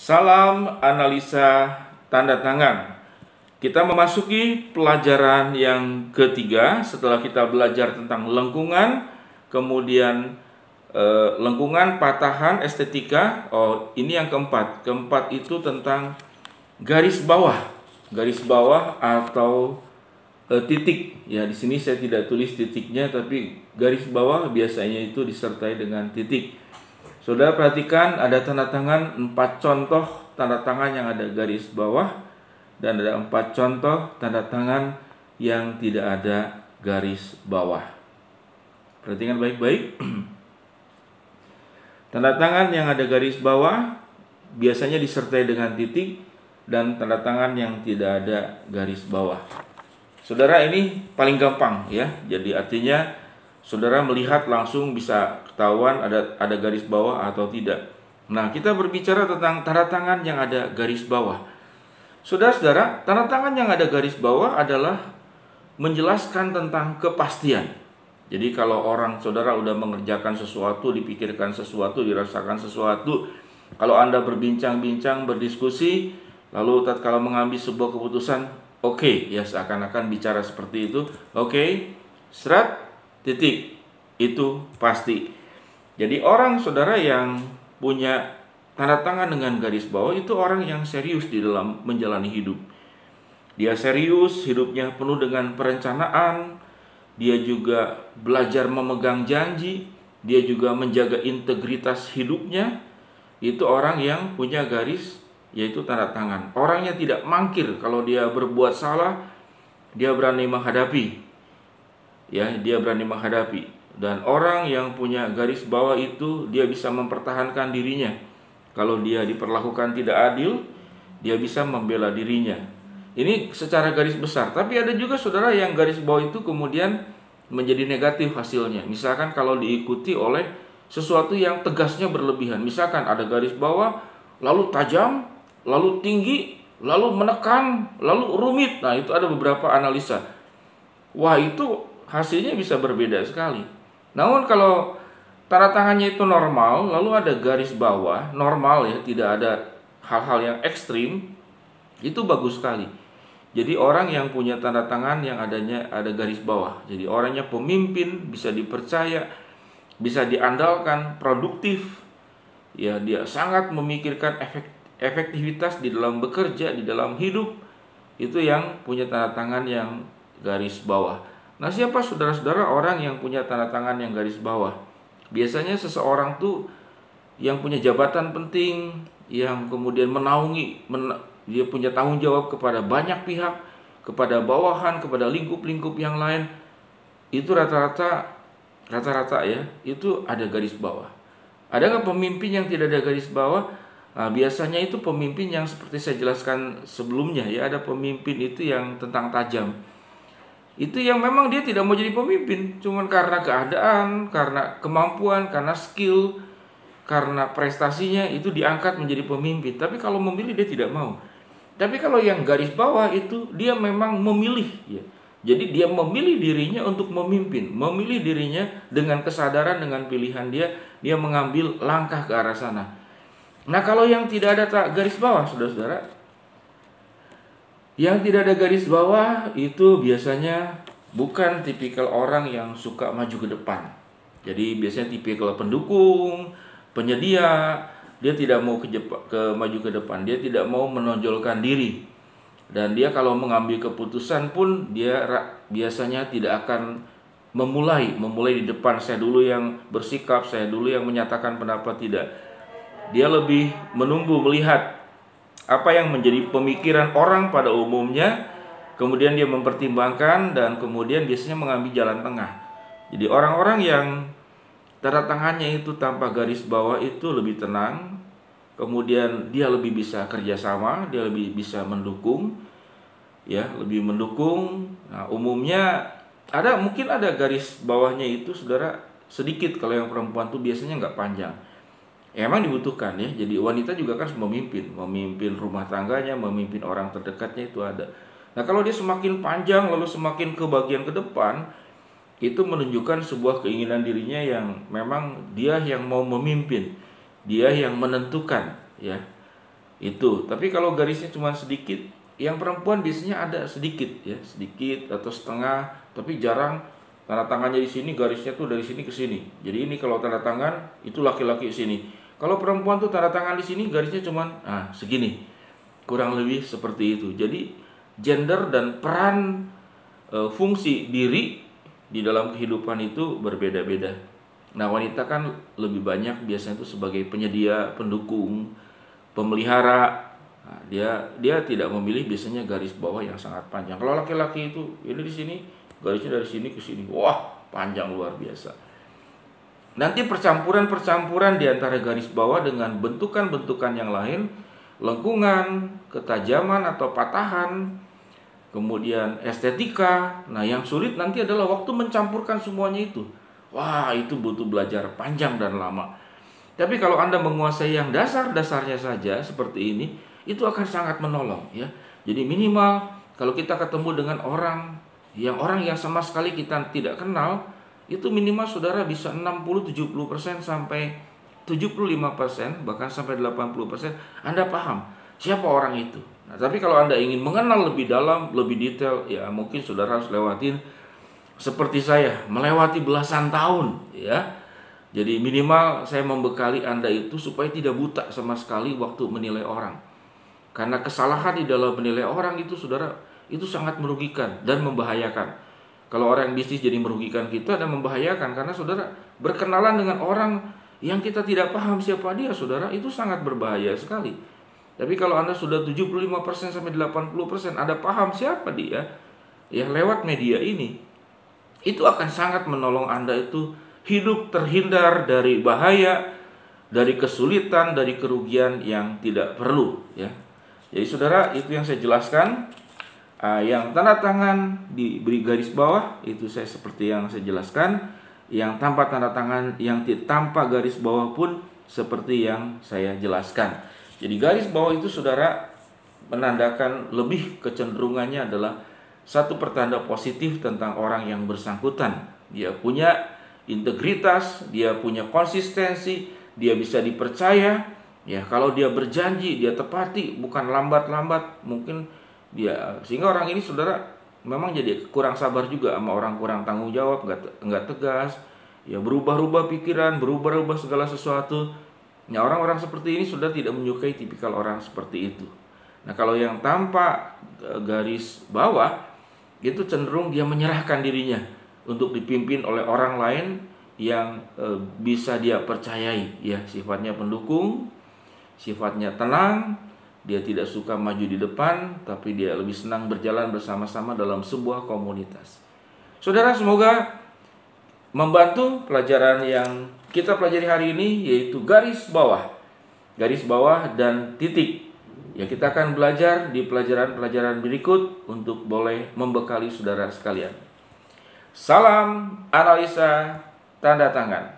Salam analisa tanda tangan. Kita memasuki pelajaran yang ketiga setelah kita belajar tentang lengkungan, kemudian lengkungan, patahan, estetika. Oh, ini yang keempat. Keempat itu tentang garis bawah. Garis bawah atau titik. Ya, di sini saya tidak tulis titiknya, tapi garis bawah biasanya itu disertai dengan titik. Saudara perhatikan ada tanda tangan 4 contoh tanda tangan yang ada garis bawah dan ada 4 contoh tanda tangan yang tidak ada garis bawah. Perhatikan baik-baik. Tanda tangan yang ada garis bawah biasanya disertai dengan titik dan tanda tangan yang tidak ada garis bawah. Saudara, ini paling gampang ya. Jadi artinya saudara melihat langsung bisa ketahuan ada garis bawah atau tidak. Nah, kita berbicara tentang tanda tangan yang ada garis bawah. Saudara-saudara, tanda tangan yang ada garis bawah adalah menjelaskan tentang kepastian. Jadi kalau orang saudara udah mengerjakan sesuatu, dipikirkan sesuatu, dirasakan sesuatu, kalau Anda berbincang-bincang, berdiskusi, lalu tatkala mengambil sebuah keputusan, oke, ya seakan-akan bicara seperti itu, oke, serat, titik, itu pasti. Jadi orang saudara yang punya tanda tangan dengan garis bawah itu orang yang serius di dalam menjalani hidup. Dia serius, hidupnya penuh dengan perencanaan. Dia juga belajar memegang janji. Dia juga menjaga integritas hidupnya. Itu orang yang punya garis, yaitu tanda tangan. Orangnya tidak mangkir kalau dia berbuat salah, dia berani menghadapi. Ya, dia berani menghadapi. Dan orang yang punya garis bawah itu dia bisa mempertahankan dirinya. Kalau dia diperlakukan tidak adil, dia bisa membela dirinya. Ini secara garis besar. Tapi ada juga saudara yang garis bawah itu kemudian menjadi negatif hasilnya. Misalkan kalau diikuti oleh sesuatu yang tegasnya berlebihan. Misalkan ada garis bawah, lalu tajam, lalu tinggi, lalu menekan, lalu rumit. Nah, itu ada beberapa analisa. Wah, itu hasilnya bisa berbeda sekali. Namun kalau tanda tangannya itu normal, lalu ada garis bawah, normal ya, tidak ada hal-hal yang ekstrim, itu bagus sekali. Jadi orang yang punya tanda tangan yang adanya ada garis bawah. Jadi orangnya pemimpin, bisa dipercaya, bisa diandalkan, produktif. Ya, dia sangat memikirkan efektivitas di dalam bekerja, di dalam hidup. Itu yang punya tanda tangan yang garis bawah. Nah, siapa saudara-saudara orang yang punya tanda tangan yang garis bawah? Biasanya seseorang tuh yang punya jabatan penting, yang kemudian menaungi, dia punya tanggung jawab kepada banyak pihak, kepada bawahan, kepada lingkup-lingkup yang lain. Itu rata-rata ya, itu ada garis bawah. Ada nggak pemimpin yang tidak ada garis bawah? Nah, biasanya itu pemimpin yang seperti saya jelaskan sebelumnya ya, ada pemimpin itu yang tentang tajam. Itu yang memang dia tidak mau jadi pemimpin, cuman karena keadaan, karena kemampuan, karena skill, karena prestasinya itu diangkat menjadi pemimpin. Tapi kalau memilih dia tidak mau. Tapi kalau yang garis bawah itu dia memang memilih ya. Jadi dia memilih dirinya untuk memimpin, memilih dirinya dengan kesadaran, dengan pilihan dia mengambil langkah ke arah sana. Nah, kalau yang tidak ada garis bawah, saudara-saudara, yang tidak ada garis bawah itu biasanya bukan tipikal orang yang suka maju ke depan. Jadi biasanya tipikal pendukung, penyedia, dia tidak mau maju ke depan, dia tidak mau menonjolkan diri. Dan dia kalau mengambil keputusan pun dia biasanya tidak akan memulai di depan, saya dulu yang bersikap, saya dulu yang menyatakan pendapat, tidak. Dia lebih menunggu, melihat apa yang menjadi pemikiran orang pada umumnya, kemudian dia mempertimbangkan dan kemudian biasanya mengambil jalan tengah. Jadi orang-orang yang tanda tangannya itu tanpa garis bawah itu lebih tenang, kemudian dia lebih bisa kerjasama, dia lebih bisa mendukung, ya, lebih mendukung. Nah, umumnya mungkin ada garis bawahnya itu saudara sedikit. Kalau yang perempuan tuh biasanya nggak panjang. Emang dibutuhkan ya. Jadi wanita juga kan memimpin rumah tangganya, memimpin orang terdekatnya itu ada. Nah, kalau dia semakin panjang lalu semakin ke bagian ke depan, itu menunjukkan sebuah keinginan dirinya yang memang dia yang mau memimpin, dia yang menentukan ya. Itu. Tapi kalau garisnya cuma sedikit, yang perempuan biasanya ada sedikit ya, sedikit atau setengah, tapi jarang tanda tangannya di sini, garisnya tuh dari sini ke sini. Jadi ini kalau tanda tangan itu laki-laki sini. Kalau perempuan tuh tanda tangan di sini, garisnya cuma segini. Kurang lebih seperti itu. Jadi gender dan peran fungsi diri di dalam kehidupan itu berbeda-beda. Nah, wanita kan lebih banyak biasanya itu sebagai penyedia, pendukung, pemelihara. Nah, dia tidak memilih biasanya garis bawah yang sangat panjang. Kalau laki-laki itu ini di sini, garisnya dari sini ke sini. Wah, panjang luar biasa. Nanti percampuran-percampuran di antara garis bawah dengan bentukan-bentukan yang lain, lengkungan, ketajaman atau patahan, kemudian estetika. Nah, yang sulit nanti adalah waktu mencampurkan semuanya itu. Wah, itu butuh belajar panjang dan lama. Tapi kalau Anda menguasai yang dasar-dasarnya saja seperti ini, itu akan sangat menolong ya. Jadi minimal kalau kita ketemu dengan orang yang sama sekali kita tidak kenal, itu minimal saudara bisa 60-70% sampai 75%, bahkan sampai 80% Anda paham siapa orang itu. Nah, tapi kalau Anda ingin mengenal lebih dalam, lebih detail, ya mungkin saudara harus lewatin seperti saya, melewati belasan tahun ya. Jadi minimal saya membekali Anda itu supaya tidak buta sama sekali waktu menilai orang. Karena kesalahan di dalam menilai orang itu saudara, itu sangat merugikan dan membahayakan. Kalau orang bisnis jadi merugikan kita dan membahayakan, karena saudara berkenalan dengan orang yang kita tidak paham siapa dia, saudara, itu sangat berbahaya sekali. Tapi kalau Anda sudah 75% sampai 80% Anda paham siapa dia, ya lewat media ini, itu akan sangat menolong Anda itu hidup terhindar dari bahaya, dari kesulitan, dari kerugian yang tidak perlu ya. Jadi saudara, itu yang saya jelaskan. Yang tanda tangan diberi garis bawah itu saya seperti yang saya jelaskan. Yang tanpa tanda tangan, yang tanpa garis bawah pun seperti yang saya jelaskan. Jadi garis bawah itu saudara menandakan lebih kecenderungannya adalah satu pertanda positif tentang orang yang bersangkutan. Dia punya integritas, dia punya konsistensi, dia bisa dipercaya. Ya, kalau dia berjanji, dia tepati, bukan lambat-lambat. Mungkin dia, sehingga orang ini saudara memang jadi kurang sabar juga sama orang, kurang tanggung jawab, enggak tegas. Ya, berubah-ubah pikiran, berubah-ubah segala sesuatu. Ya, orang-orang seperti ini sudah tidak menyukai tipikal orang seperti itu. Nah, kalau yang tanpa garis bawah, itu cenderung dia menyerahkan dirinya untuk dipimpin oleh orang lain yang bisa dia percayai ya, sifatnya pendukung, sifatnya tenang, dia tidak suka maju di depan, tapi dia lebih senang berjalan bersama-sama dalam sebuah komunitas. Saudara, semoga membantu pelajaran yang kita pelajari hari ini, yaitu garis bawah dan titik. Ya, kita akan belajar di pelajaran-pelajaran berikut untuk boleh membekali saudara sekalian. Salam analisa tanda tangan.